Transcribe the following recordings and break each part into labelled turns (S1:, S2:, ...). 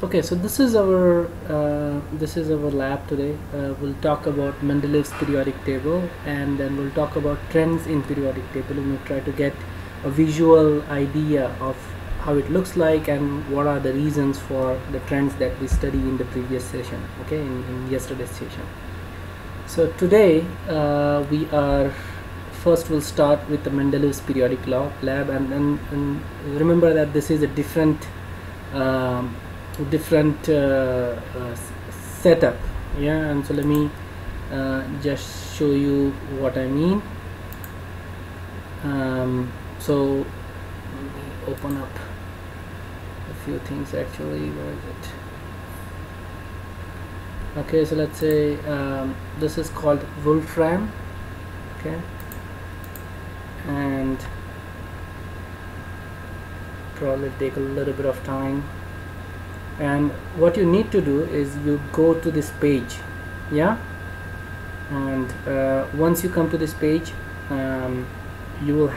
S1: Okay, so this is our lab today. We'll talk about Mendeleev's periodic table, and then we'll talk about trends in periodic table, and we'll try to get a visual idea of how it looks like and what are the reasons for the trends that we studied in the previous session, okay, in yesterday's session. So today we'll start with the Mendeleev's periodic lab, and remember that this is a different setup, yeah. And so let me just show you what I mean. So let me open up a few things actually. Where is it? Okay, so let's say this is called Wolfram, okay, and probably take a little bit of time. And what you need to do is you go to this page, yeah, and once you come to this page, you will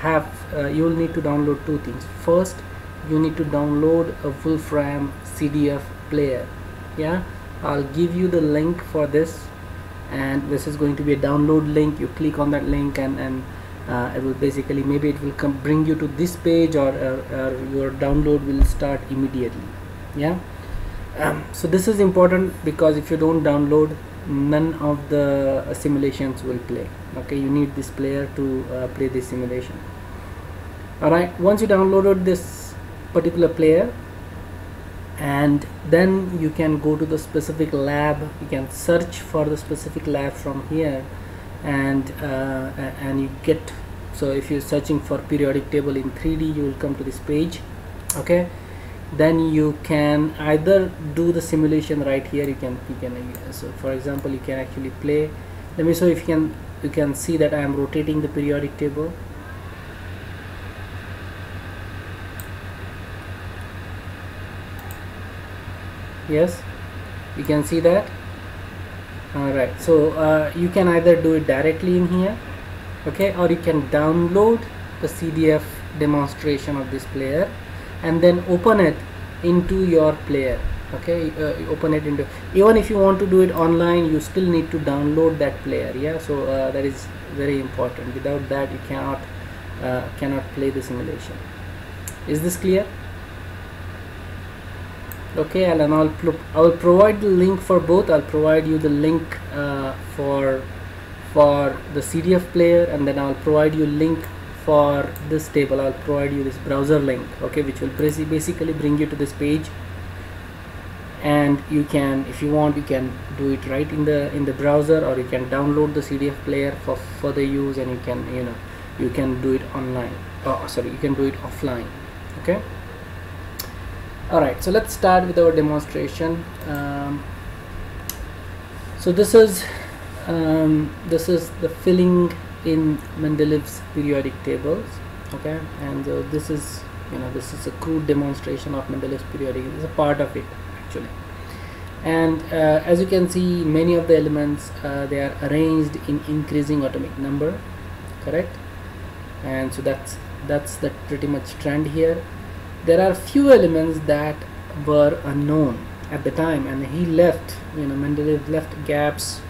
S1: need to download two things. First, you need to download a Wolfram CDF player, yeah. I'll give you the link for this, and this is going to be a download link. You click on that link, and it will basically, maybe it will bring you to this page, or your download will start immediately, yeah. So this is important because if you don't download, none of the simulations will play, okay. You need this player to play this simulation. Alright, once you downloaded this particular player, and then you can go to the specific lab. You can search for the specific lab from here, and you get, so if you're searching for periodic table in 3D, you will come to this page, okay. Then you can either do the simulation right here. You can so for example, you can actually play. Let me show if you can see that I am rotating the periodic table. Yes, you can see that. Alright, so you can either do it directly in here, okay, or you can download the CDF demonstration of this player and then open it into your player, okay. Open it into, even if you want to do it online, you still need to download that player, yeah. So that is very important. Without that, you cannot play the simulation. Is this clear? Okay, and I'll provide the link for both. I'll provide you the link for the CDF player, and then I'll provide you link for this table. I'll provide you this browser link, okay, which will basically bring you to this page, and you can, if you want, you can do it right in the browser, or you can download the CDF player for further use, and you can do it online. You can do it offline, okay. Alright, so let's start with our demonstration. So this is the filling in Mendeleev's periodic tables, okay, and this is a crude demonstration of Mendeleev's periodic. It's a part of it actually, and as you can see, many of the elements they are arranged in increasing atomic number, correct, and so that's the pretty much trend here. There are few elements that were unknown at the time, and he left, Mendeleev left gaps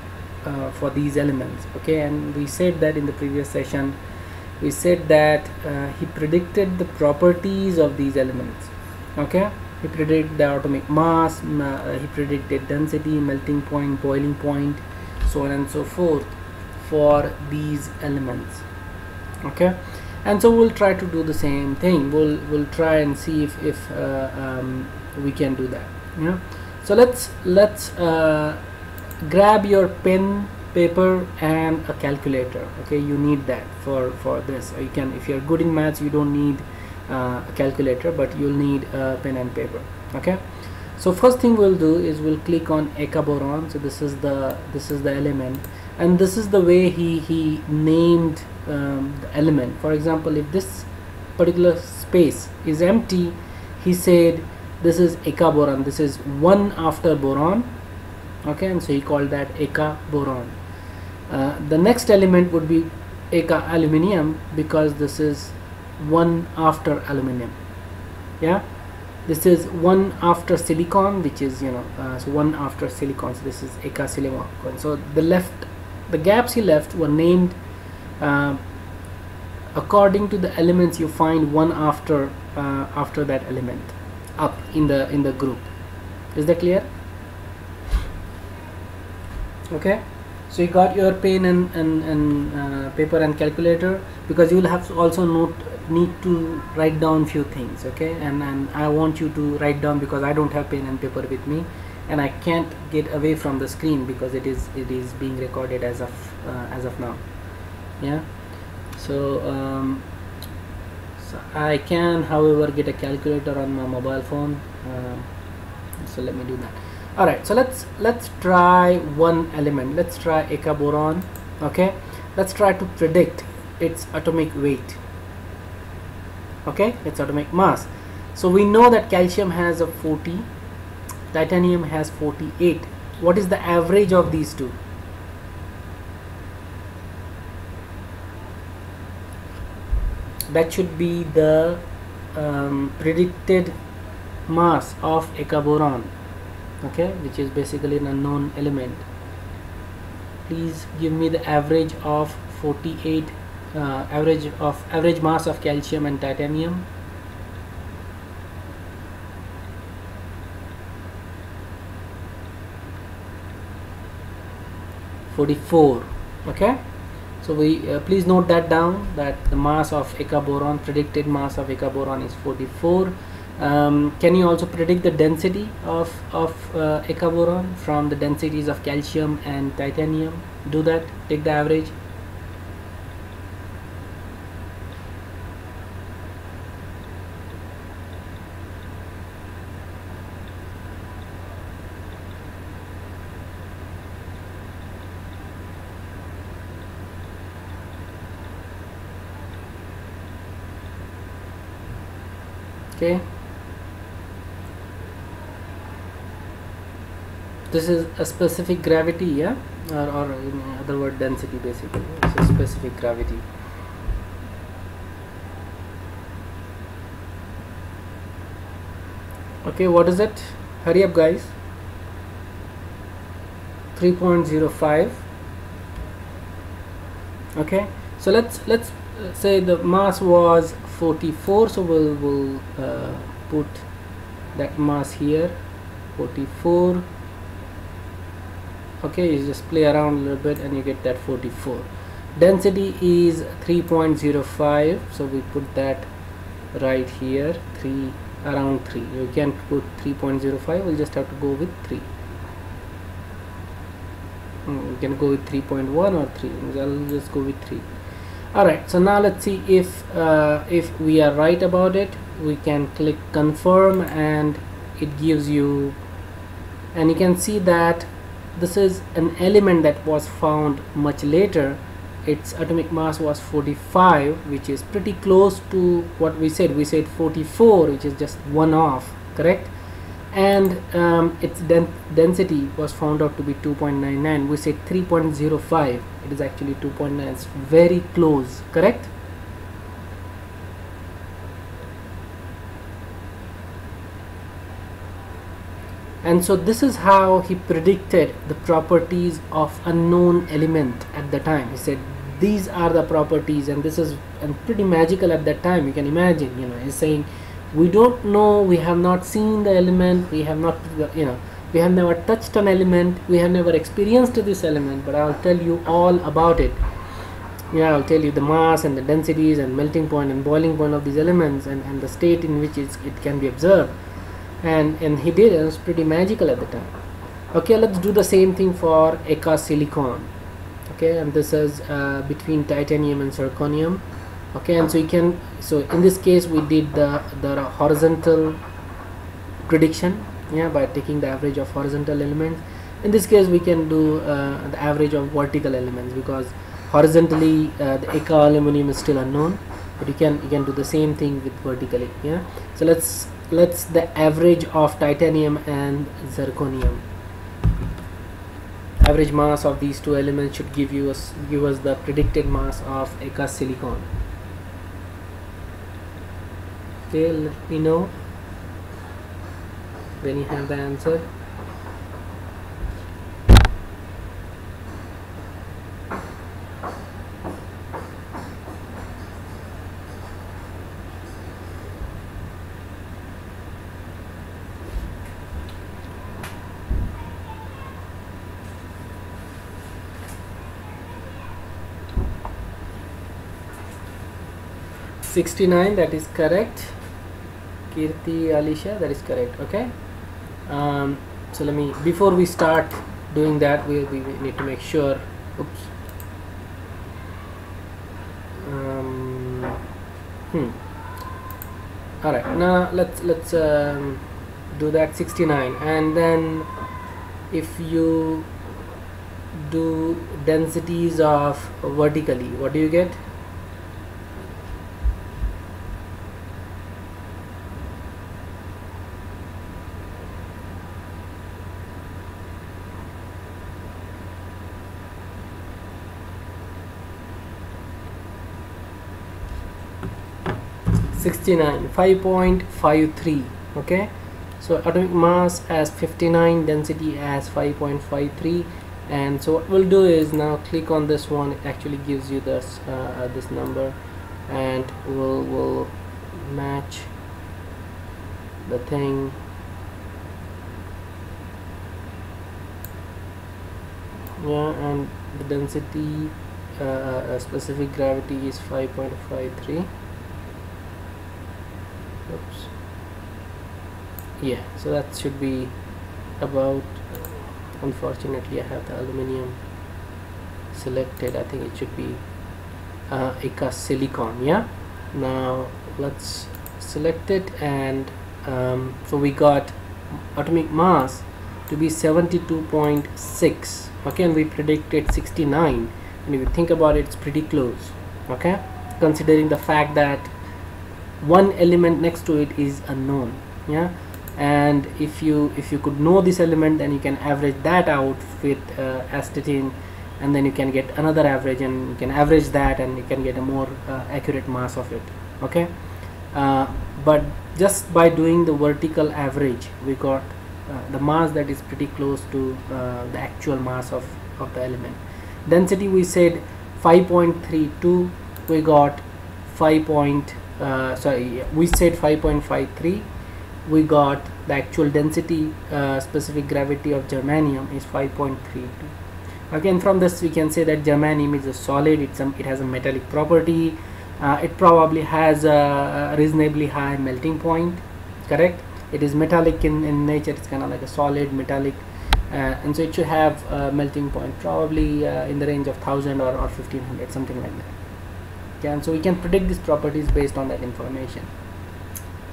S1: for these elements, okay. And we said that in the previous session, we said that he predicted the properties of these elements, okay. He predicted the atomic mass, he predicted density, melting point, boiling point, so on and so forth for these elements, okay. And so we'll try to do the same thing. We'll try and see if we can do that, yeah. So let's grab your pen, paper, and a calculator, okay. You need that for this. You can, if you're good in maths, you don't need a calculator, but you'll need a pen and paper, okay. So first thing we'll do is we'll click on Eka boron. So this is the element, and this is the way he named the element. For example, if this particular space is empty, he said this is Eka boron, this is 1 after boron, okay, and so he called that Eka boron. The next element would be Eka aluminium, because this is 1 after aluminum, yeah. This is 1 after silicon, which is so 1 after silicon, so this is eka silicon. So the gaps he left were named according to the elements you find 1 after that element up in the group. Is that clear? Okay, so you got your pen and paper and calculator, because you will have to also need to write down few things. Okay, and I want you to write down, because I don't have pen and paper with me, and I can't get away from the screen because it is being recorded as of now. Yeah, so so I can, however, get a calculator on my mobile phone, so let me do that. Alright, so let's try one element. Let's try eka boron. Okay, let's try to predict its atomic weight. Okay, its atomic mass. So we know that calcium has a 40, titanium has 48. What is the average of these two? That should be the predicted mass of eka boron. Okay, which is basically an unknown element. Please give me the average of 48, average mass of calcium and titanium. (44). Okay, so we please note that down, that the mass of eka boron, predicted mass of eka boron, is 44. Can you also predict the density of eka boron from the densities of calcium and titanium? Do that. Take the average. Okay, this is a specific gravity, yeah, or in other word, density. Basically, it's a specific gravity. Okay, what is it? Hurry up, guys. 3.05. Okay, so let's say the mass was 44, so we'll put that mass here, 44. Okay, you just play around a little bit and you get that 44. Density is 3.05, so we put that right here, around 3. You can't put 3.05, we'll just have to go with 3. You can go with 3.1 or 3. I'll just go with 3. Alright, so now let's see if we are right about it. We can click confirm and it gives you, and you can see that this is an element that was found much later. Its atomic mass was 45, which is pretty close to what we said. We said 44, which is just 1 off, correct? And its density was found out to be 2.99. We said 3.05. It is actually 2.9. It's very close, correct? And so this is how he predicted the properties of unknown element at the time. He said these are the properties, and this is pretty magical at that time. You can imagine, he's saying we don't know, we have not seen the element, we have not, we have never touched an element, we have never experienced this element, but I'll tell you all about it. Yeah, I'll tell you the mass and the densities and melting point and boiling point of these elements, and the state in which it can be observed. And he did. It was pretty magical at the time. Okay, let's do the same thing for eka silicon. Okay, and this is between titanium and zirconium. Okay, and so in this case we did the horizontal prediction, yeah, by taking the average of horizontal elements. In this case we can do the average of vertical elements, because horizontally the eka aluminum is still unknown, but you can do the same thing with vertically. Yeah, so let's the average of titanium and zirconium. Average mass of these two elements should give us the predicted mass of eka silicon. Okay, let me know. when you have the answer. $69, that is correct. Kirti, Alicia, that is correct. Okay. So let me, before we start doing that, we need to make sure. Oops. All right. Now let's do that 69, and then if you do densities of vertically, what do you get? $69, 5.53. okay, so atomic mass as 59, density as 5.53. and so what we'll do is now click on this one. It actually gives you this this number, and we'll match the thing. Yeah, and the density specific gravity is 5.53. Oops. Yeah, so that should be about, unfortunately I have the aluminum selected. I think it should be IIT silicon. Yeah, now let's select it, and so we got atomic mass to be 72.6. okay, and we predicted 69, and if you think about it, it's pretty close. Okay, considering the fact that one element next to it is unknown. Yeah, and if you could know this element, then you can average that out with astatine, and then you can get another average, and you can average that, and you can get a more accurate mass of it. Okay, but just by doing the vertical average, we got the mass that is pretty close to the actual mass of the element. Density, we said 5.32, we got 5.53. we got the actual density specific gravity of germanium is 5.32. Again, from this we can say that germanium is a solid. It has a metallic property. It probably has a reasonably high melting point. Correct, it is metallic in nature. It's kind of like a solid metallic, and so it should have a melting point probably in the range of 1000 or 1500, something like that. Okay, and so we can predict these properties based on that information.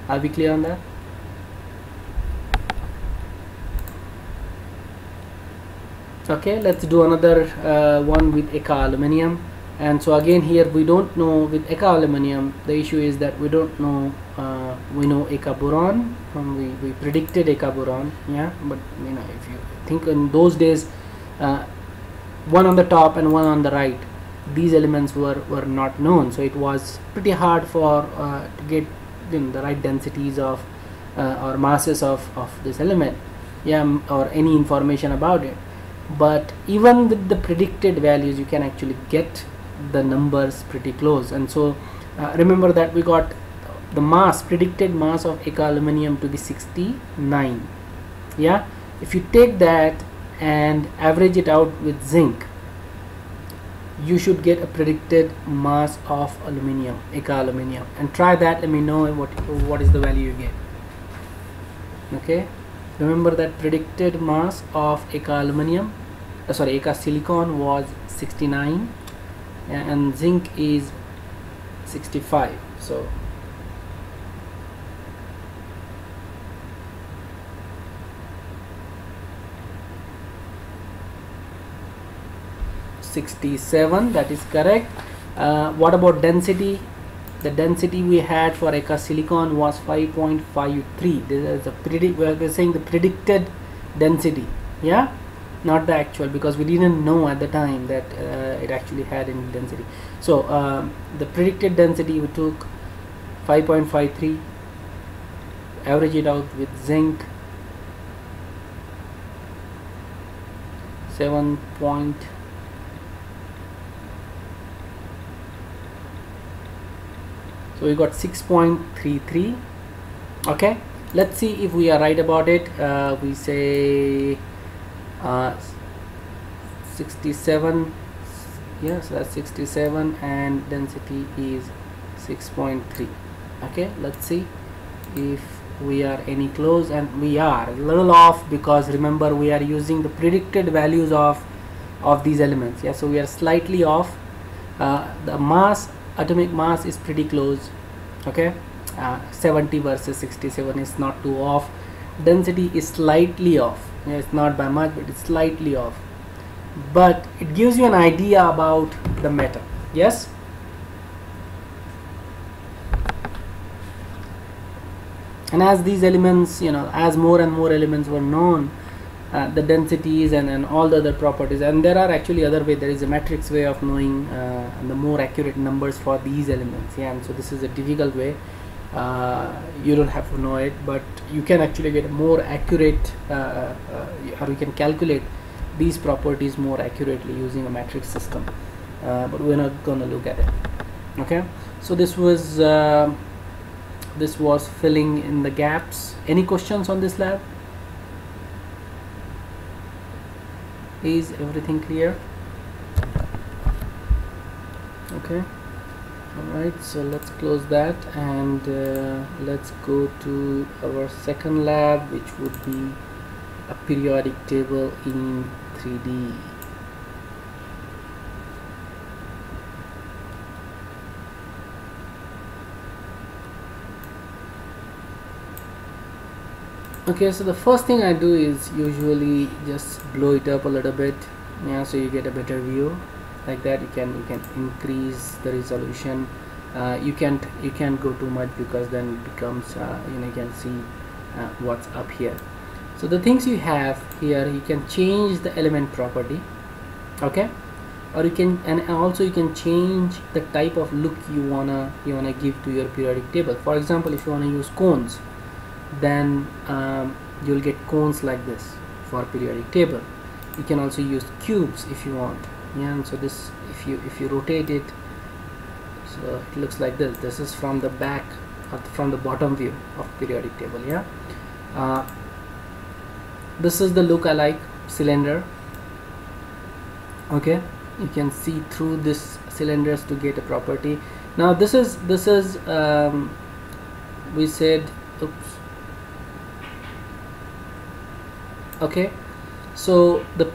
S1: Are we clear on that? Okay, let's do another one with IIT aluminum. And so again, here we don't know with IIT aluminum. The issue is that we don't know. We know IIT boron. We predicted IIT boron. Yeah, but you know, if you think in those days, one on the top and one on the right, these elements were not known, so it was pretty hard for to get the right densities of or masses of this element, yeah, or any information about it. But even with the predicted values, you can actually get the numbers pretty close. And so remember that we got the mass, predicted mass of IIT aluminum to be 69. Yeah, if you take that and average it out with zinc, you should get a predicted mass of aluminum, IIT aluminum, and try that. Let me know what is the value you get. Okay, remember that predicted mass of IIT aluminum, IIT silicon was 69, and zinc is 65. So $67, that is correct. What about density? The density we had for IIT silicon was 5.53. This is we're saying the predicted density, yeah, not the actual, because we didn't know at the time that it actually had any density. So the predicted density, we took 5.53, average it out with zinc, 7 point. So we got 6.33. okay, let's see if we are right about it. We say 67. Yes, that's 67 and density is 6.3. okay, let's see if we are any close, and we are a little off because remember we are using the predicted values of these elements. Yeah, so we are slightly off. The mass, atomic mass, is pretty close. okay, 70 versus 67 is not too off. Density is slightly off. Yeah, it's not by much, but it's slightly off, but it gives you an idea about the matter. Yes, and as these elements, as more and more elements were known, the densities and all the other properties, and there are actually other way. There is a matrix way of knowing the more accurate numbers for these elements. Yeah, and so this is a difficult way. You don't have to know it, but you can actually get a more accurate, or you can calculate these properties more accurately using a matrix system. But we're not going to look at it. Okay, so this was filling in the gaps. Any questions on this lab? Is everything clear? Okay, alright, so let's close that and let's go to our second lab, which would be a periodic table in 3D. Okay, so the first thing I do is usually just blow it up a little bit, yeah, so you get a better view. Like that, you can increase the resolution. You can't go too much because then it becomes you can see what's up here. So the things you have here, you can change the element property, okay, or you can, and also you can change the type of look you wanna give to your periodic table. For example, if you want to use cones, then you'll get cones like this for periodic table. You can also use cubes if you want. Yeah, and so this, if you rotate it, so it looks like this. This is from the back, or from the bottom view of periodic table. Yeah, this is the look I like. Cylinder. Okay, you can see through this cylinders to get a property. Now this is we said, oops. Okay, so the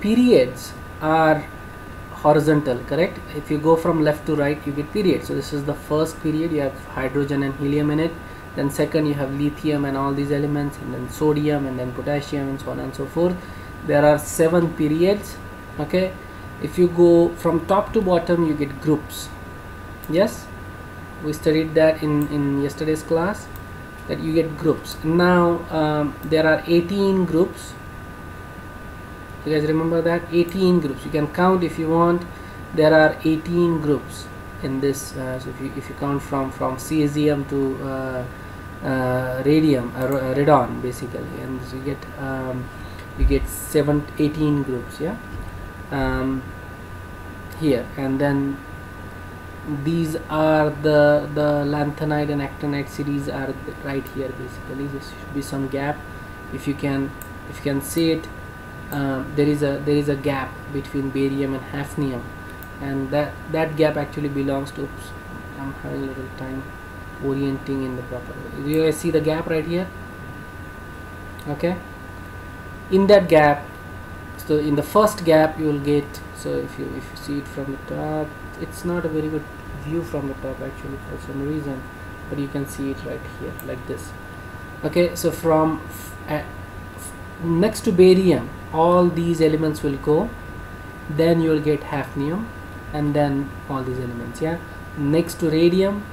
S1: periods are horizontal, correct? If you go from left to right, you get periods. So this is the first period, you have hydrogen and helium in it. Then second, you have lithium and all these elements, and then sodium, and then potassium, and so on and so forth. There are 7 periods. Okay, if you go from top to bottom, you get groups. Yes, we studied that in yesterday's class, that you get groups. Now there are 18 groups. You guys remember that? 18 groups. You can count if you want. There are 18 groups in this. So if you count from cesium to radium, radon, basically, and so you get 18 groups. Yeah, here, and then these are the lanthanide and actinide series are right here. Basically, there should be some gap. If you can see it, there is a gap between barium and hafnium, and that gap actually belongs to. Oops, I'm having a little time orienting in the proper way. Do you guys see the gap right here? Okay, in that gap, so in the first gap you will get. So if you see it from the top, it's not a very good view from the top actually for some reason, but you can see it right here like this. Okay, so from next to barium, all these elements will go, then you will get hafnium, and then all these elements. Yeah, next to radium,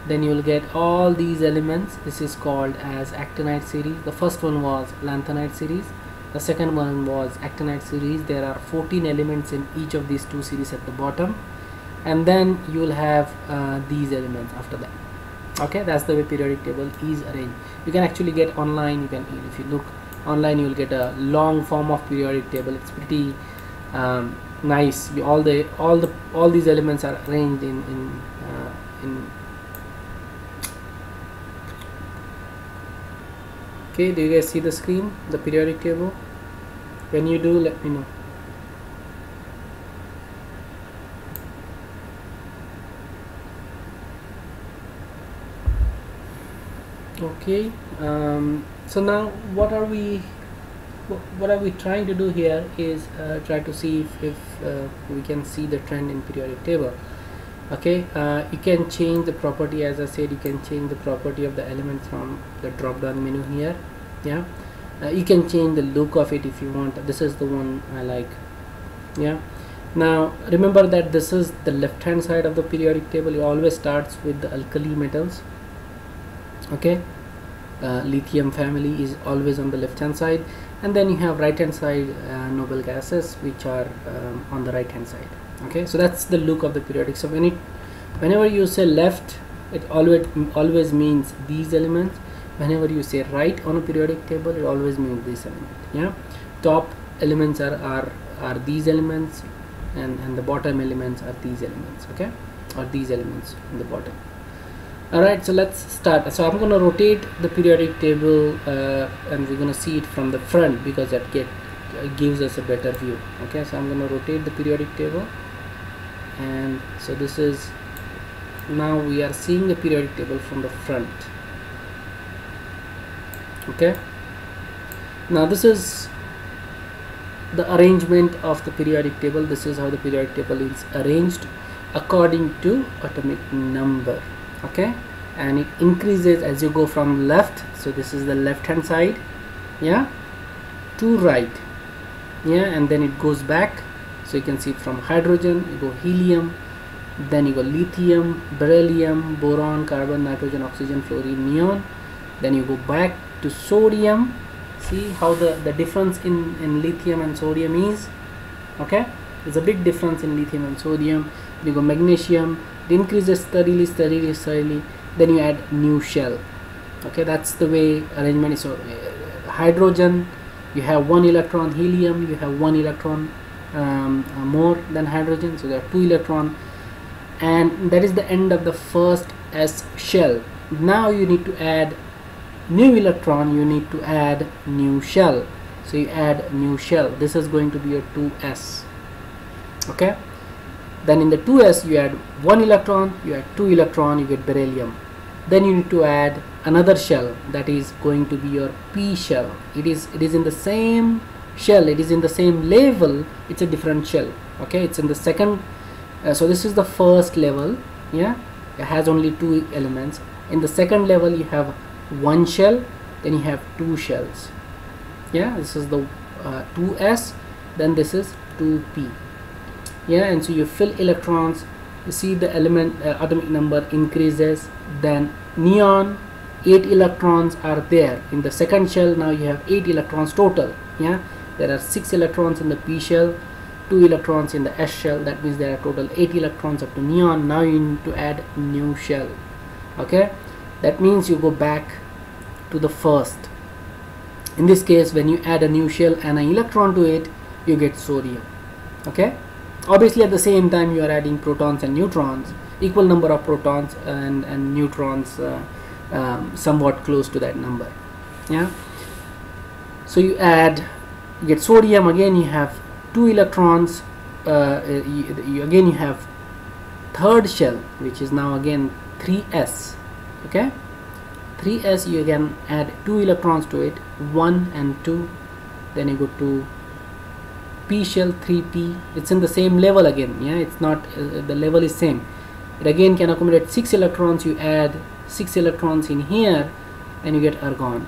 S1: then you will get all these elements. This is called as actinide series. The first one was lanthanide series, the second one was actinide series. There are 14 elements in each of these two series at the bottom, and then you will have these elements after that. Okay, that's the way periodic table is arranged. You can actually get online, you can, if you look online you will get a long form of periodic table. It's pretty nice. All these elements are arranged in okay, do you guys see the screen, the periodic table? When you do, let me know. Okay, so now what are we trying to do here is try to see if we can see the trend in periodic table. Okay, you can change the property. As I said, you can change the property of the element from the drop down menu here. Yeah, you can change the look of it if you want. This is the one I like. Yeah, now remember that this is the left hand side of the periodic table. It always starts with the alkali metals. Okay, lithium family is always on the left hand side, and then you have right hand side noble gases, which are on the right hand side. Okay, so that's the look of the periodic. So whenever you say left, it always means these elements. Whenever you say right on a periodic table, it always means this element. Yeah, top elements are these elements, and the bottom elements are these elements. Okay, or these elements in the bottom. Alright, so let's start. So I'm going to rotate the periodic table and we're going to see it from the front, because that gives us a better view. Okay, so I'm going to rotate the periodic table, and so this is, now we are seeing the periodic table from the front. Okay, now this is the arrangement of the periodic table. This is how the periodic table is arranged according to atomic number. Okay, and it increases as you go from left. So this is the left hand side, yeah, to right. Yeah, and then it goes back. So you can see from hydrogen you go helium, then you go lithium, beryllium, boron, carbon, nitrogen, oxygen, fluorine, neon. Then you go back to sodium. See how the difference in lithium and sodium is. Okay, there's a big difference in lithium and sodium. You go magnesium, it increases steadily. Then you add new shell. Okay, that's the way arrangement is. So hydrogen, you have 1 electron. Helium, you have 1 electron more than hydrogen, so there are 2 electrons, and that is the end of the first s shell. Now you need to add new electron, you need to add new shell. So you add new shell. This is going to be your 2s. Okay, then in the 2s you add 1 electron, you add 2 electron, you get beryllium. Then you need to add another shell, that is going to be your p shell. It is in the same shell, it is in the same level, it's a different shell. Okay, it's in the second, so this is the first level. Yeah, it has only 2 elements. In the second level you have 1 shell, then you have 2 shells. Yeah, this is the 2s, then this is 2p. Yeah, and so you fill electrons, you see the element atomic number increases. Then neon, 8 electrons are there in the second shell. Now you have 8 electrons total. Yeah, there are 6 electrons in the p shell, 2 electrons in the s shell. That means there are total 8 electrons up to neon. Now you need to add new shell. Okay, that means you go back to the first. In this case, when you add a new shell and an electron to it, you get sodium. Okay, obviously at the same time you are adding protons and neutrons, equal number of protons and neutrons, somewhat close to that number. Yeah, so you get sodium. Again you have 2 electrons. Again you have third shell, which is now again 3s. Okay, 3s, you again add 2 electrons to it, 1 and 2. Then you go to p shell, 3p. It's in the same level again. Yeah, it's not the level is same. It again can accommodate 6 electrons. You add 6 electrons in here and you get argon.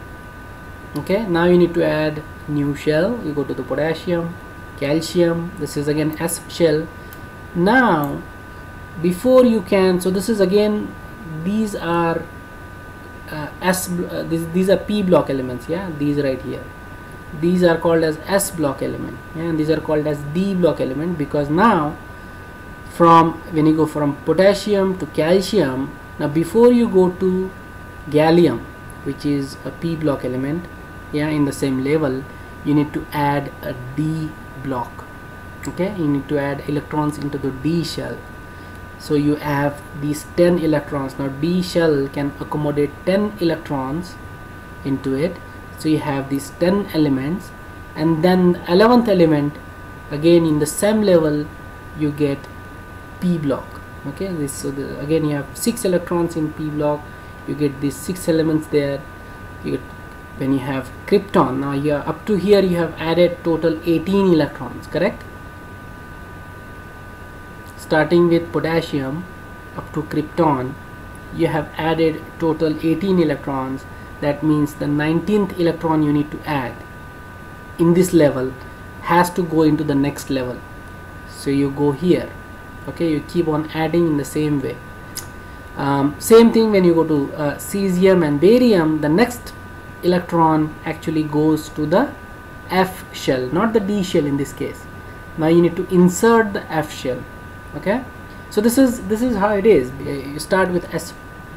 S1: Okay, now you need to add new shell. You go to the potassium, calcium. This is again s shell. Now before you can, so this is again, these are these are p block elements. Yeah, these right here, these are called as s block element. Yeah, and these are called as d block element, because now when you go from potassium to calcium, now before you go to gallium, which is a p block element, yeah, in the same level, you need to add a D block. Okay, you need to add electrons into the D shell. So you have these 10 electrons. Now D shell can accommodate 10 electrons into it. So you have these 10 elements, and then the 11th element, again in the same level, you get P block. Okay, this, so again you have 6 electrons in P block. You get these 6 elements there. You get, when you have krypton, now you are up to here, you have added total 18 electrons, correct? Starting with potassium up to krypton, you have added total 18 electrons. That means the 19th electron you need to add in this level has to go into the next level. So you go here. Okay, you keep on adding in the same way. Same thing when you go to cesium and barium, the next electron actually goes to the F shell, not the D shell in this case. Now you need to insert the F shell. Okay, so this is how it is. You start with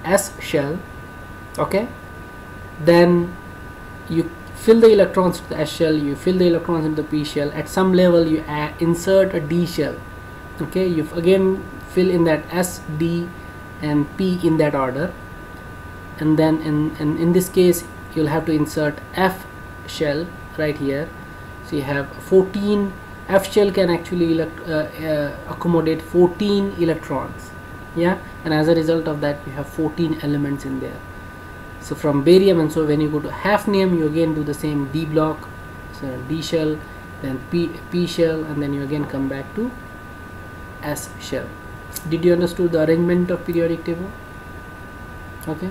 S1: S shell. Okay, then you fill the electrons to the S shell, you fill the electrons into the P shell. At some level you insert a D shell. Okay, you again fill in that S, D and P in that order, and then in this case you'll have to insert F shell right here. So you have 14. F shell can actually accommodate 14 electrons, yeah, and as a result of that we have 14 elements in there. So from barium, and so when you go to hafnium, you again do the same D block, so D shell, then P shell, and then you again come back to S shell. Did you understand the arrangement of periodic table? Okay.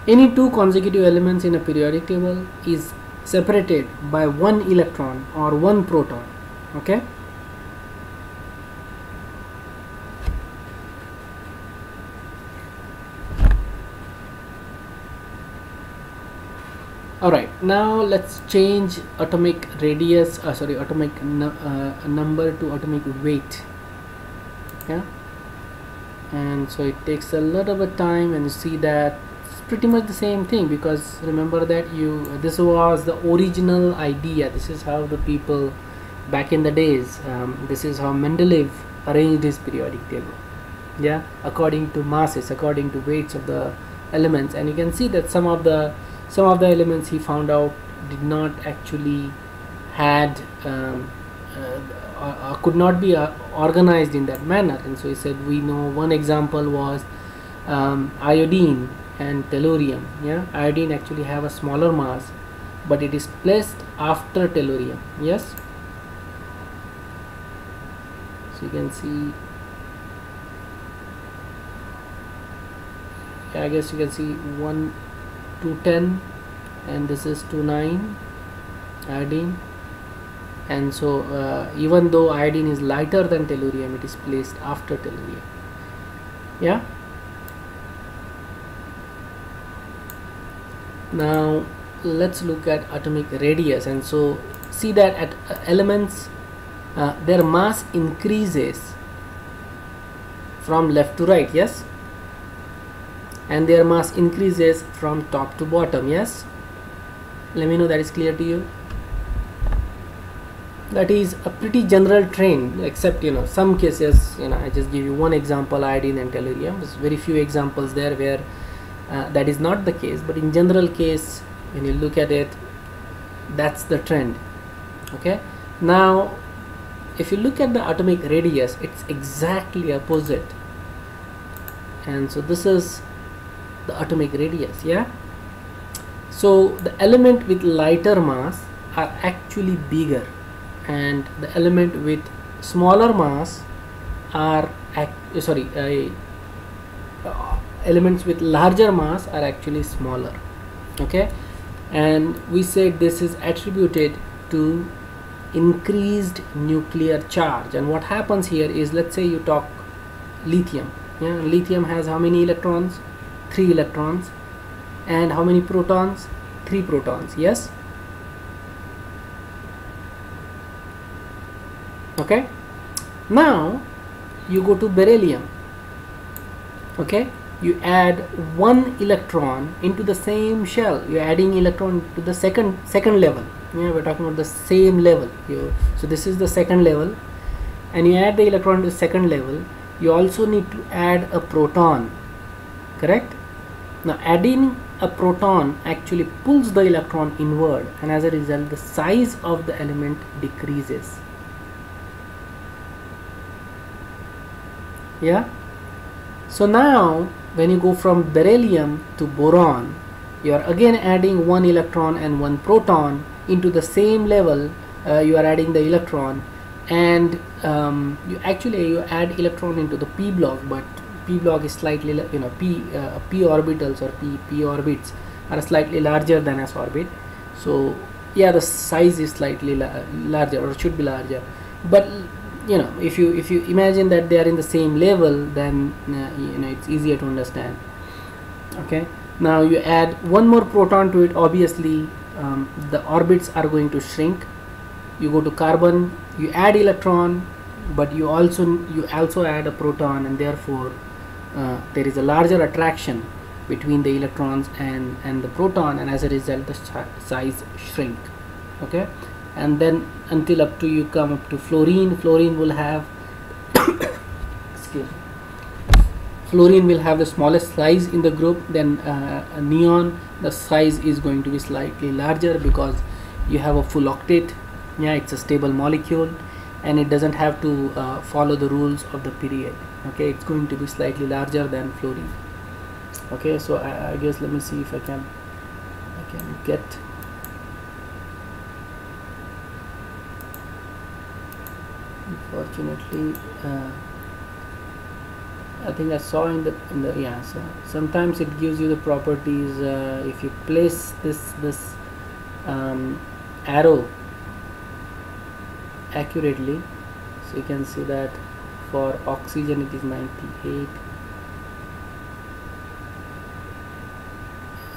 S1: Any two consecutive elements in a periodic table is separated by one electron or one proton. Okay. Alright, now let's change atomic radius, atomic number to atomic weight. Yeah, and so it takes a little bit of time, and you see that it's pretty much the same thing, because remember that this was the original idea. This is how the people back in the days, this is how Mendeleev arranged his periodic table, yeah, according to masses, according to weights of the elements. And you can see that some of the elements he found out did not actually had could not be organized in that manner. And so he said, we know one example was iodine and tellurium. Yeah, iodine actually have a smaller mass, but it is placed after tellurium. Yes, so you can see, yeah, I guess you can see 1 to 10, and this is to 9 iodine. And so even though iodine is lighter than tellurium, it is placed after tellurium. Yeah. Now let's look at atomic radius. And so see that at elements, their mass increases from left to right. Yes, and their mass increases from top to bottom. Yes, let me know that is clear to you. That is a pretty general trend, except some cases, I just give you one example, iodine and tellurium. There's very few examples there where that is not the case, but in general case, when you look at it, that's the trend. Okay, now if you look at the atomic radius, it's exactly opposite. And so this is the atomic radius. Yeah, so the element with lighter mass are actually bigger, and the element with smaller mass are elements with larger mass are actually smaller. Okay, and we said this is attributed to increased nuclear charge. And what happens here is, let's say you talk lithium. Yeah, lithium has how many electrons? 3 electrons. And how many protons? 3 protons. Yes. Okay, now you go to beryllium. Okay, you add one electron into the same shell. You're adding electron to the second level. We're talking about the same level. So this is the second level, and you add the electron to the second level. You also need to add a proton, correct? Now adding a proton actually pulls the electron inward, and as a result the size of the element decreases. Yeah. So now when you go from beryllium to boron, you are again adding one electron and one proton into the same level. You are adding the electron, and you add electron into the p block, but p block is slightly, p orbitals or p orbits are slightly larger than s orbit. So yeah, the size is slightly larger, or should be larger. But if you imagine that they are in the same level, then it's easier to understand. Okay, now you add one more proton to it. Obviously the orbits are going to shrink. You go to carbon, you add electron, but you also add a proton, and therefore there is a larger attraction between the electrons and the proton, and as a result the size shrink. Okay, and then until up to you come up to fluorine. Fluorine will have excuse me, fluorine will have the smallest size in the group. Then a neon, the size is going to be slightly larger because you have a full octet. Yeah, it's a stable molecule, and it doesn't have to follow the rules of the period. Okay, it's going to be slightly larger than fluorine. Okay, so I guess let me see if I can get. Unfortunately, I think I saw in the yeah. So sometimes it gives you the properties. If you place this arrow accurately, so you can see that for oxygen it is 98.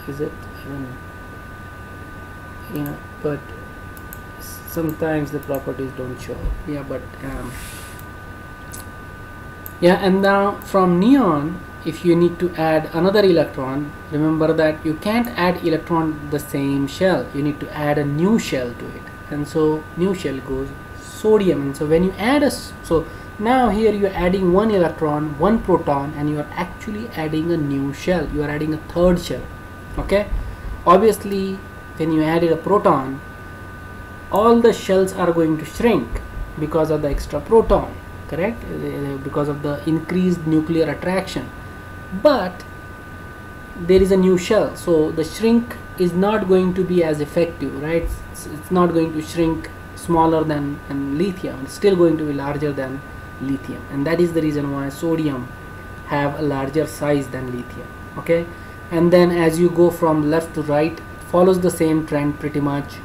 S1: Is it? I don't know. Yeah, but sometimes the properties don't show. Yeah, but yeah. And now from neon, if you need to add another electron, remember that you can't add electron to the same shell. You need to add a new shell to it, and so new shell goes sodium. And so when you add so now here you are adding one electron, one proton, and you are actually adding a new shell. You are adding a third shell. Okay, obviously when you added a proton, all the shells are going to shrink because of the extra proton, correct? Because of the increased nuclear attraction. But there is a new shell, so the shrink is not going to be as effective, right? It's not going to shrink smaller than lithium. It's still going to be larger than lithium, and that is the reason why sodium have a larger size than lithium. Okay, and then as you go from left to right, it follows the same trend pretty much.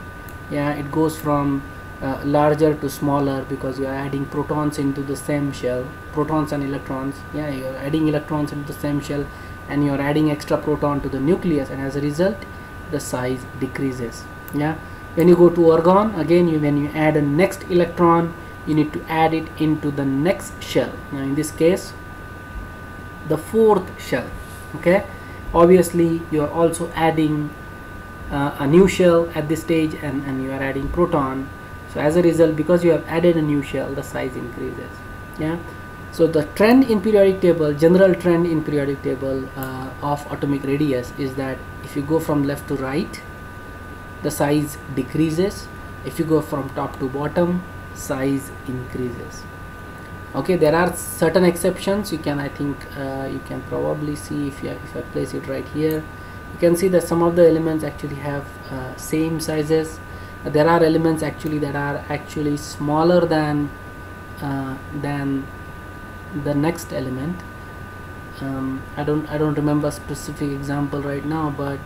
S1: Yeah, it goes from larger to smaller because you are adding protons into the same shell, protons and electrons. Yeah, you are adding electrons into the same shell, and you are adding extra proton to the nucleus, and as a result the size decreases. Yeah, when you go to argon, again when you add a next electron, you need to add it into the next shell. Now in this case the fourth shell. Okay, obviously you are also adding a new shell at this stage, and you are adding proton. So as a result, because you have added a new shell, the size increases. Yeah, so the trend in periodic table, general trend in periodic table of atomic radius is that if you go from left to right, the size decreases. If you go from top to bottom, size increases. Okay, there are certain exceptions. You can, I think you can probably see if I place it right here, you can see that some of the elements actually have same sizes. There are elements actually that are actually smaller than the next element. I don't remember a specific example right now, but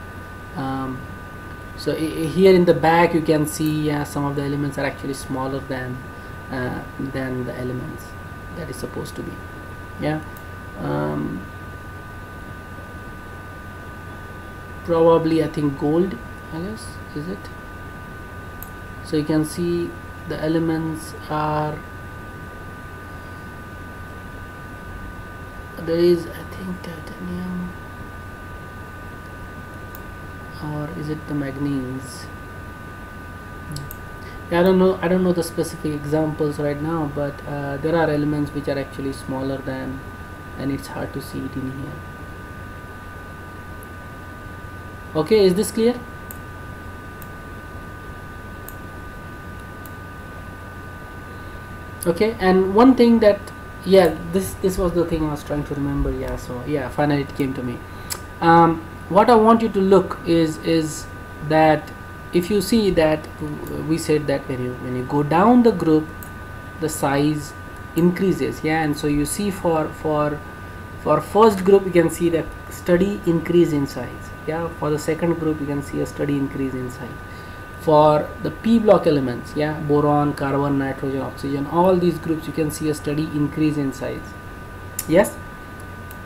S1: so here in the back you can see some of the elements are actually smaller than the elements that is supposed to be. Yeah, probably I think gold, I guess, is it? So you can see the elements are, there is, I think titanium, or is it the manganese? I don't know the specific examples right now, but there are elements which are actually smaller than, and it's hard to see it in here. Okay, is this clear? Okay, and one thing that, yeah, this was the thing I was trying to remember. Yeah, so yeah, finally it came to me. What I want you to look is that if you see that we said that when you go down the group, the size increases. Yeah, and so you see for first group you can see the steady increase in size. Yeah, for the second group you can see a steady increase in size. For the p block elements, yeah, boron, carbon, nitrogen, oxygen, all these groups you can see a steady increase in size. Yes,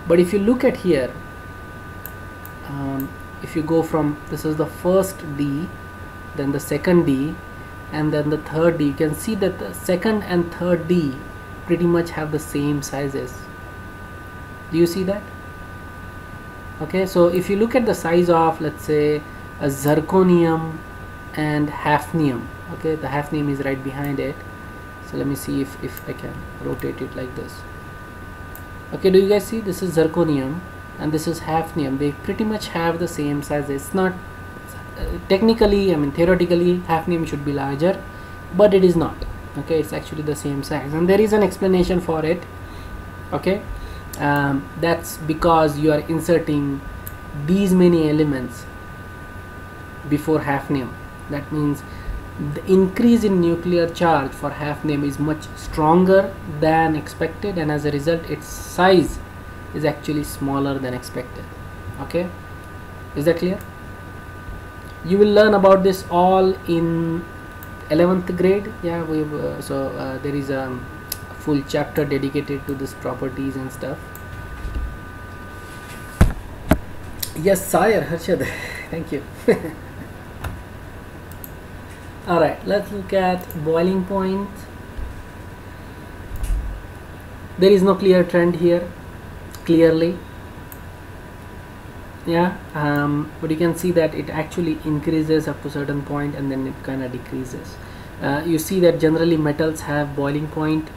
S1: but if you look at here, if you go from, this is the first D, then the second D, and then the third D, you can see that the second and third D pretty much have the same sizes. Do you see that? Okay, so if you look at the size of, let's say, a zirconium and hafnium, okay, the hafnium is right behind it, so let me see if I can rotate it like this. Okay, do you guys see? This is zirconium and this is hafnium. They pretty much have the same size. It's not technically, I mean theoretically hafnium should be larger, but it is not. Okay, it's actually the same size, and there is an explanation for it. Okay, that's because you are inserting these many elements before hafnium. That means the increase in nuclear charge for hafnium is much stronger than expected, and as a result its size is actually smaller than expected. Okay, is that clear? You will learn about this all in 11th grade. Yeah, there is a full chapter dedicated to this properties and stuff. Yes, sire, Harshad. Thank you. Alright, let's look at boiling point. There is no clear trend here, clearly. Yeah, but you can see that it actually increases up to a certain point and then it kind of decreases. You see that generally metals have boiling point.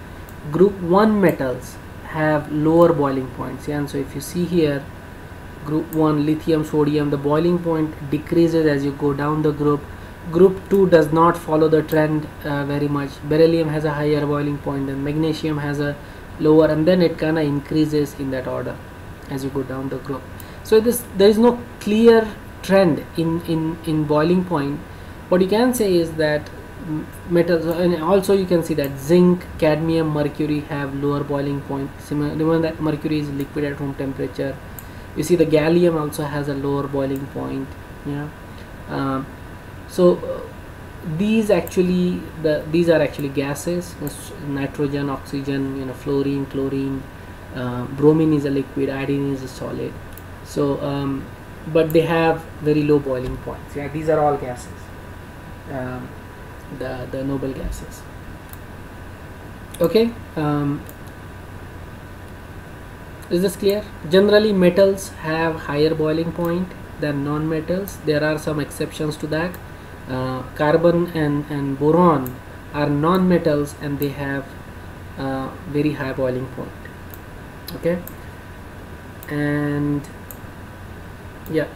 S1: Group 1 metals have lower boiling points. Yeah, and so if you see here, group 1 lithium, sodium, the boiling point decreases as you go down the group. Group 2 does not follow the trend very much. Beryllium has a higher boiling point and magnesium has a lower, and then it kind of increases in that order as you go down the group. So there is no clear trend in boiling point. What you can say is that metals, and also you can see that zinc, cadmium, mercury have lower boiling point. Remember that mercury is liquid at room temperature. You see the gallium also has a lower boiling point. Yeah. So these are actually gases. Nitrogen, oxygen, fluorine, chlorine, bromine is a liquid, iodine is a solid. So but they have very low boiling points. Yeah, these are all gases, the noble gases. Okay, is this clear? Generally metals have higher boiling point than non-metals. There are some exceptions to that. Carbon and boron are non-metals and they have very high boiling point. Okay, and yeah,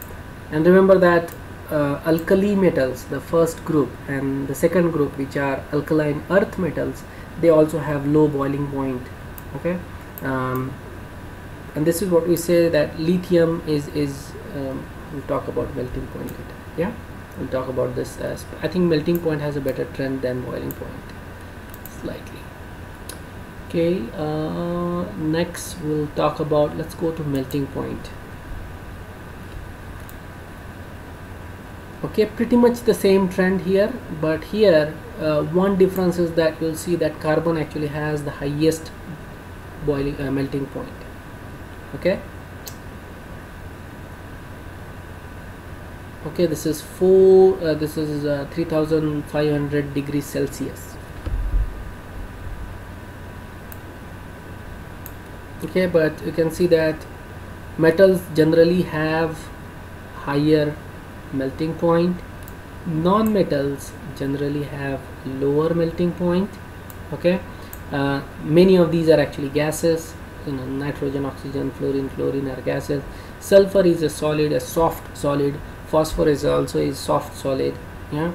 S1: and remember that alkali metals, the first group and the second group, which are alkaline earth metals, they also have low boiling point. Okay, and this is what we say that lithium is we'll talk about melting point later. Yeah, we'll talk about this as, I think melting point has a better trend than boiling point slightly. Okay, next we'll talk about, let's go to melting point. Okay, pretty much the same trend here, but here one difference is that you'll see that carbon actually has the highest boiling melting point. Okay, okay, this is 3500 degrees Celsius. Okay, but you can see that Metals generally have higher melting point. Non-metals generally have lower melting point. Okay, many of these are actually gases. Nitrogen, oxygen, fluorine, chlorine are gases. Sulfur is a solid, a soft solid. Phosphorus also is soft solid. Yeah,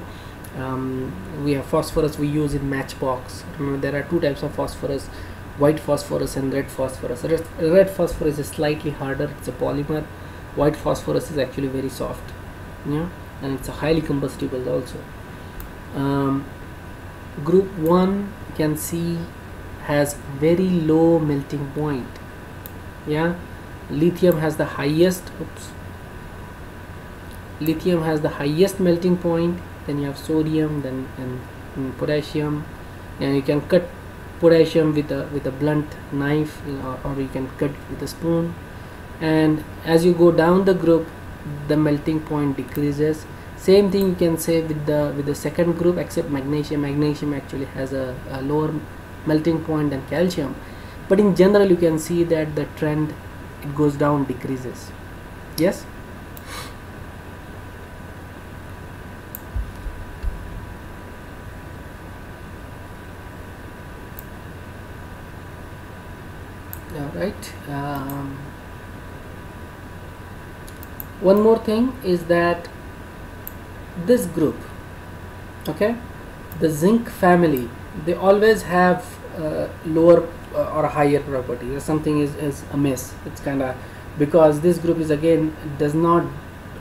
S1: we have phosphorus we use in matchbox. Remember, there are two types of phosphorus: white phosphorus and red phosphorus. Red phosphorus is slightly harder, it's a polymer. White phosphorus is actually very soft, yeah, and it's a highly combustible also. Group 1 you can see has very low melting point. Yeah, lithium has the highest lithium has the highest melting point. Then you have sodium, then and potassium, and you can cut potassium with a blunt knife, or you can cut with a spoon. And as you go down the group, the melting point decreases. Same thing you can say with the second group, except magnesium. Magnesium actually has a lower melting point than calcium, but in general you can see that the trend, it goes down, decreases. Yes. All right. One more thing is that this group, okay, the zinc family, they always have lower or higher properties. Or something is amiss. It's kind of, because this group is again does not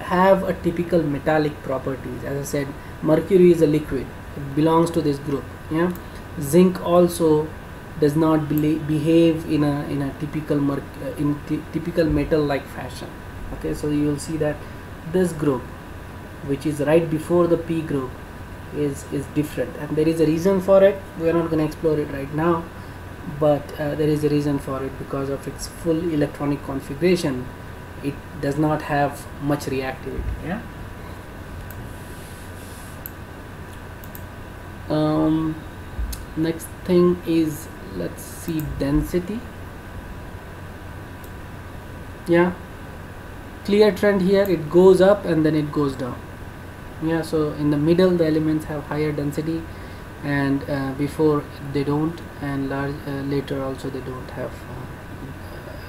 S1: have a typical metallic properties. As I said, mercury is a liquid, it belongs to this group. Yeah, zinc also does not behave in a typical typical metal like fashion. Okay, so you will see that this group, which is right before the P group, is different, and there is a reason for it. We are not going to explore it right now, but there is a reason for it. Because of its full electronic configuration, it does not have much reactivity. Yeah. Next thing is, let's see, density. Yeah, clear trend here, it goes up and then it goes down. Yeah, so in the middle the elements have higher density, and before they don't, and later also they don't have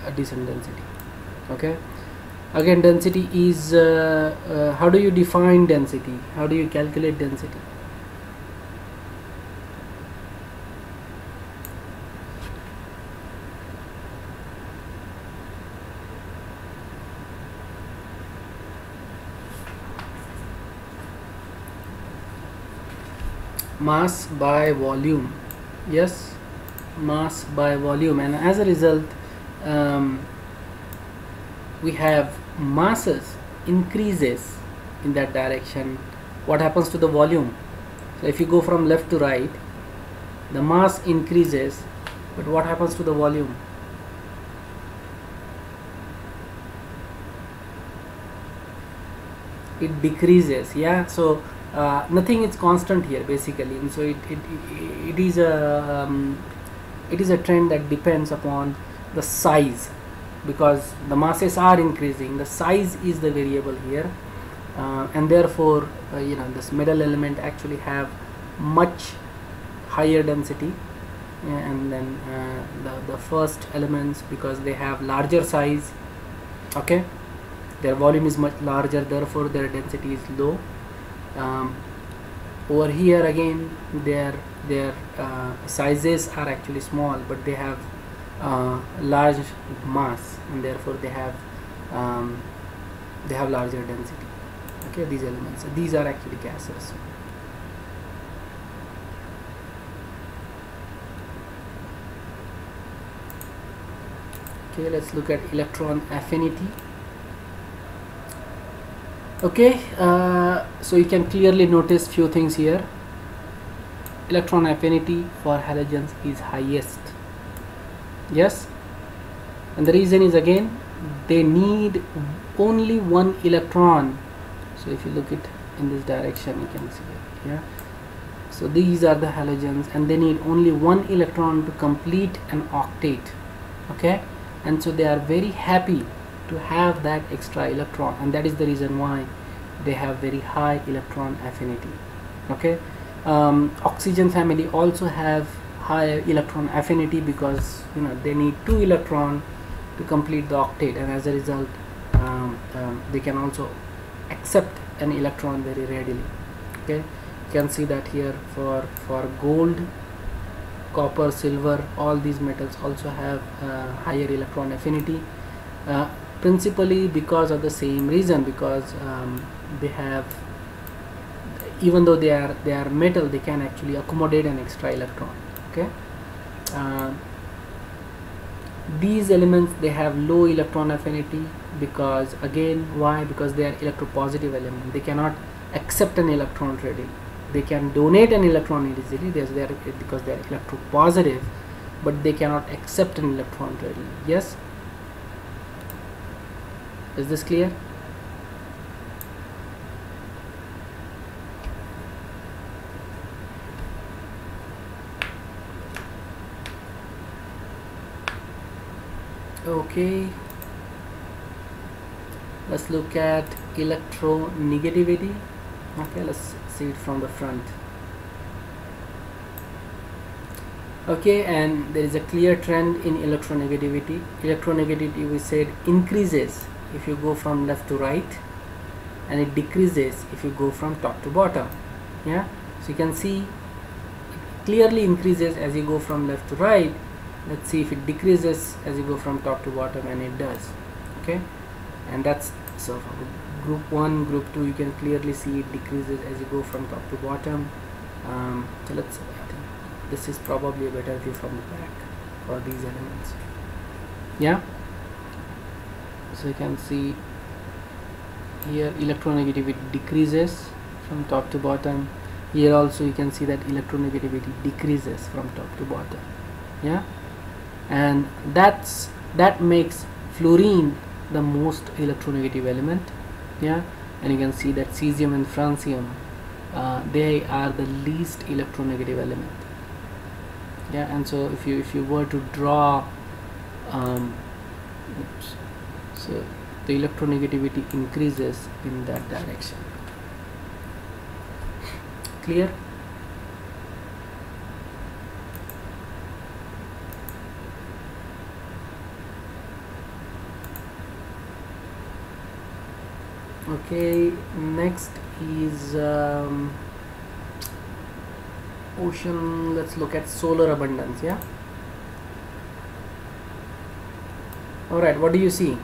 S1: a decent density. Okay, again, density is how do you define density? How do you calculate density? Mass by volume. Yes, mass by volume, and as a result we have masses increases in that direction. What happens to the volume? So if you go from left to right, the mass increases, but what happens to the volume? It decreases. Yeah, so nothing is constant here basically, and so it is a trend that depends upon the size, because the masses are increasing, the size is the variable here, and therefore this metal element actually have much higher density, and then the first elements, because they have larger size, okay, their volume is much larger, therefore their density is low. Over here again, their sizes are actually small, but they have large mass, and therefore they have larger density. Okay, these elements, so these are actually gases. Okay, let's look at electron affinity. Okay, so you can clearly notice few things here. Electron affinity for halogens is highest. Yes, and the reason is, again, they need only one electron. So if you look it in this direction, you can see it. Yeah, so these are the halogens, and they need only one electron to complete an octet. Okay, and so they are very happy to have that extra electron, and that is the reason why they have very high electron affinity. Okay, oxygen family also have higher electron affinity because they need 2 electron to complete the octet, and as a result they can also accept an electron very readily. Okay, you can see that here for gold, copper, silver, all these metals also have higher electron affinity, principally because of the same reason, because they have, even though they are metal, they can actually accommodate an extra electron. Okay, these elements, they have low electron affinity because, again, why? Because they are electropositive elements. They cannot accept an electron readily. They can donate an electron easily because they are electropositive, but they cannot accept an electron readily. Yes, is this clear? Okay, let's look at electronegativity. Okay, let's see it from the front. Okay, and there is a clear trend in electronegativity. Electronegativity, we said, increases if you go from left to right, and it decreases if you go from top to bottom. Yeah, so you can see it clearly increases as you go from left to right. Let's see if it decreases as you go from top to bottom, and it does. Okay, and that's so for group 1, group 2, you can clearly see it decreases as you go from top to bottom. So I think this is probably a better view from the back for these elements. Yeah, so you can see here electronegativity decreases from top to bottom. Here also you can see that electronegativity decreases from top to bottom. Yeah, and that makes fluorine the most electronegative element. Yeah, and you can see that cesium and francium, they are the least electronegative element. Yeah, and so if you were to draw, so the electronegativity increases in that direction. Clear? Okay, next is ocean. Let's look at solar abundance. Yeah, all right, what do you see?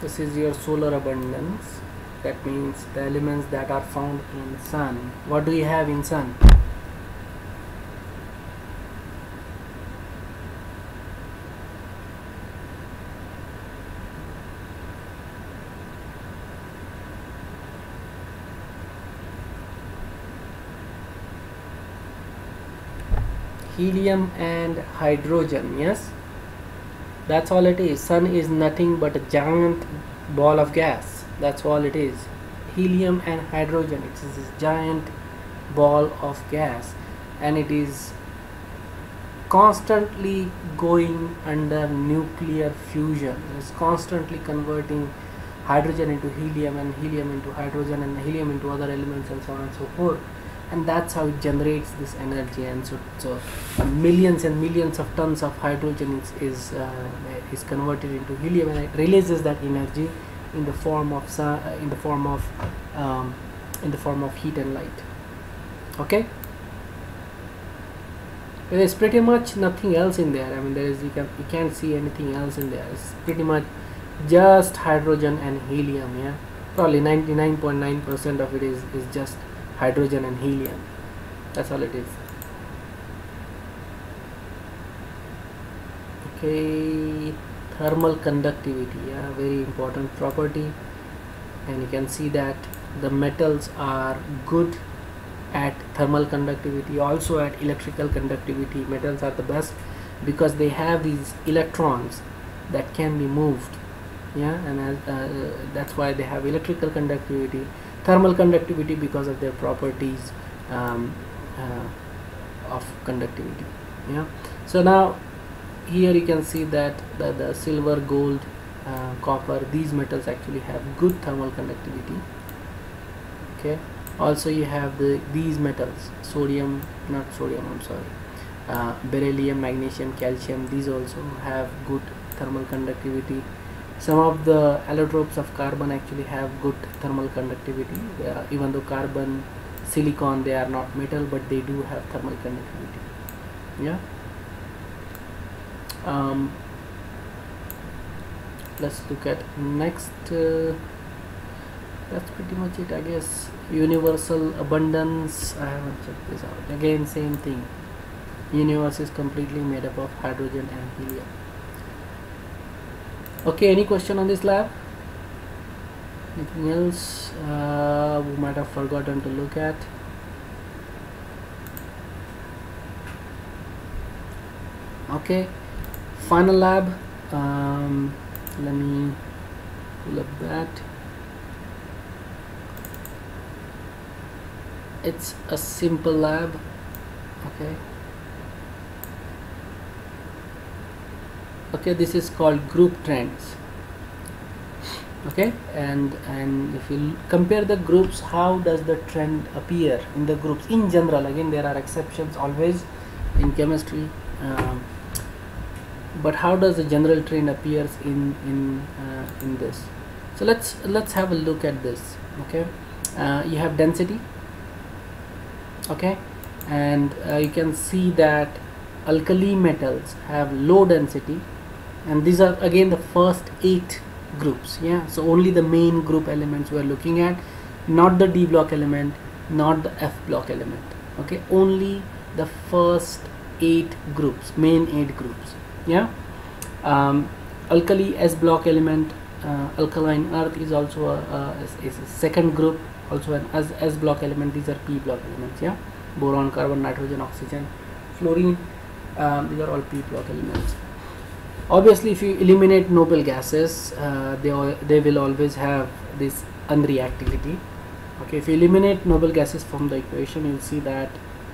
S1: This is your solar abundance. That means the elements that are found in sun. What do you have in sun? Helium and hydrogen. Yes, that's all it is. Sun is nothing but a giant ball of gas. That's all it is. Helium and hydrogen, it is this giant ball of gas, and it is constantly going under nuclear fusion. It's constantly converting hydrogen into helium, and helium into hydrogen, and helium into other elements, and so on and so forth. And that's how it generates this energy. And so millions and millions of tons of hydrogen is converted into helium, and it releases that energy in the form of in the form of heat and light. Okay, there's pretty much nothing else in there. I mean, you can't see anything else in there. It's pretty much just hydrogen and helium. Yeah, probably 99.9% of it is just hydrogen and helium. That's all it is. Okay, thermal conductivity, yeah, very important property. And you can see that the metals are good at thermal conductivity, also at electrical conductivity. Metals are the best because they have these electrons that can be moved. Yeah, and that's why they have electrical conductivity. Thermal conductivity because of their properties of conductivity. Yeah, so now here you can see that the silver, gold, copper, these metals actually have good thermal conductivity. Okay, also you have these metals, beryllium, magnesium, calcium, these also have good thermal conductivity. Some of the allotropes of carbon actually have good thermal conductivity, even though carbon, silicon, they are not metal, but they do have thermal conductivity. Yeah. Let's look at next. That's pretty much it, I guess. Universal abundance, I haven't checked this out. Again, same thing. Universe is completely made up of hydrogen and helium. Okay, any question on this lab? Anything else we might have forgotten to look at? Okay, final lab. Let me pull up that. It's a simple lab. Okay. Okay, this is called group trends. Okay, and if you compare the groups, how does the trend appear in the groups in general? Again, there are exceptions always in chemistry, but how does the general trend appears in this? So let's have a look at this. Okay, you have density. Okay, and you can see that alkali metals have low density, and these are again the first 8 groups. Yeah, so only the main group elements we are looking at, not the D block element, not the F block element. Okay, only the first 8 groups, main 8 groups. Yeah, alkali S block element, alkaline earth is also is a second group, also an S block element. These are P block elements. Yeah, boron, carbon, nitrogen, oxygen, fluorine, these are all P block elements. Obviously, if you eliminate noble gases, they will always have this unreactivity. Okay, if you eliminate noble gases from the equation, you'll see that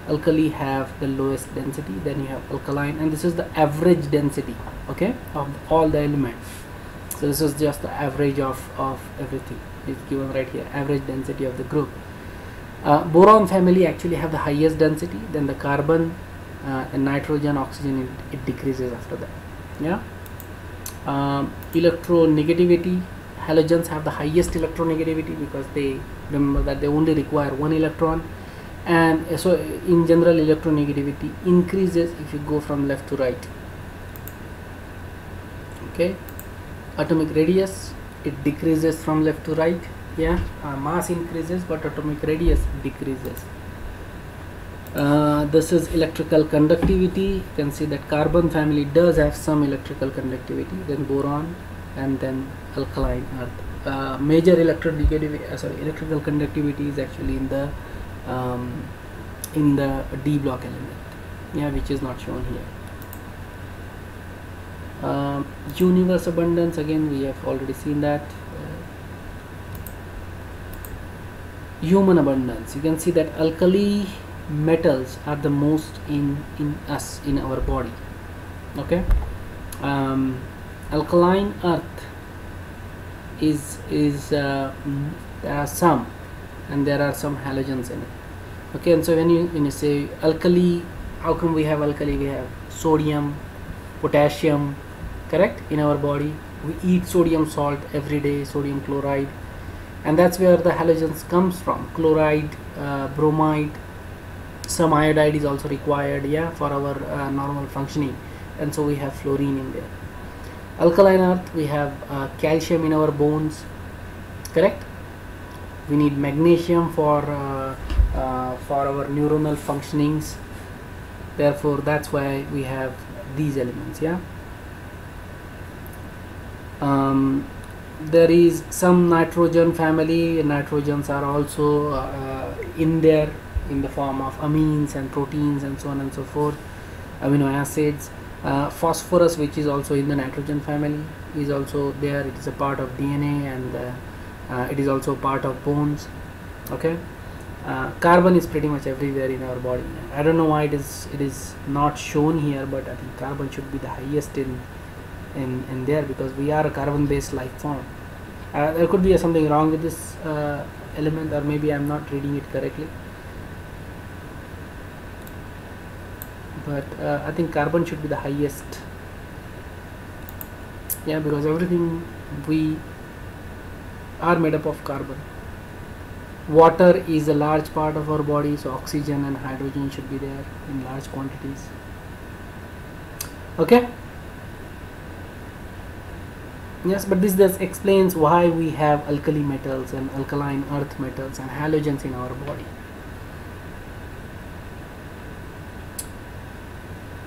S1: alkali have the lowest density, then you have alkaline, and this is the average density, okay, of all the elements. So this is just the average of everything. It's given right here, average density of the group. Boron family actually have the highest density, then the carbon and nitrogen, oxygen, it decreases after that. Yeah. Electronegativity, halogens have the highest electronegativity because they, remember that they only require 1 electron, and so in general electronegativity increases if you go from left to right. Okay, atomic radius, it decreases from left to right. Yeah, mass increases but atomic radius decreases. This is electrical conductivity. You can see that carbon family does have some electrical conductivity, then boron, and then alkaline earth. Major electrical conductivity is actually in the D block element, yeah, which is not shown here. Universe abundance, again we have already seen that. Human abundance, you can see that alkali metals are the most in us, in our body. Okay, alkaline earth is there are some, and there are some halogens in it. Okay, and so when you say alkali, how come we have alkali? We have sodium, potassium, correct, in our body. We eat sodium salt every day, sodium chloride, and that's where the halogens comes from. Chloride, bromide, some iodide is also required, yeah, for our normal functioning, and so we have fluorine in there. Alkaline earth, we have calcium in our bones, correct. We need magnesium for our neuronal functionings, therefore that's why we have these elements. Yeah, there is some nitrogen family. Nitrogens are also in there in the form of amines and proteins and so on and so forth, amino acids. Phosphorus, which is also in the nitrogen family, is also there. It is a part of DNA, and it is also part of bones. Okay, Carbon is pretty much everywhere in our body. I don't know why it is not shown here, but I think carbon should be the highest in there, because we are a carbon based life form. There could be something wrong with this element, or maybe I'm not reading it correctly, but I think carbon should be the highest. Yeah, because everything we are made up of carbon. Water is a large part of our body, so oxygen and hydrogen should be there in large quantities. Okay. Yes, but this just explains why we have alkali metals and alkaline earth metals and halogens in our body.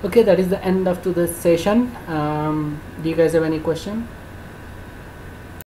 S1: Okay, that is the end of today's session. Do you guys have any question?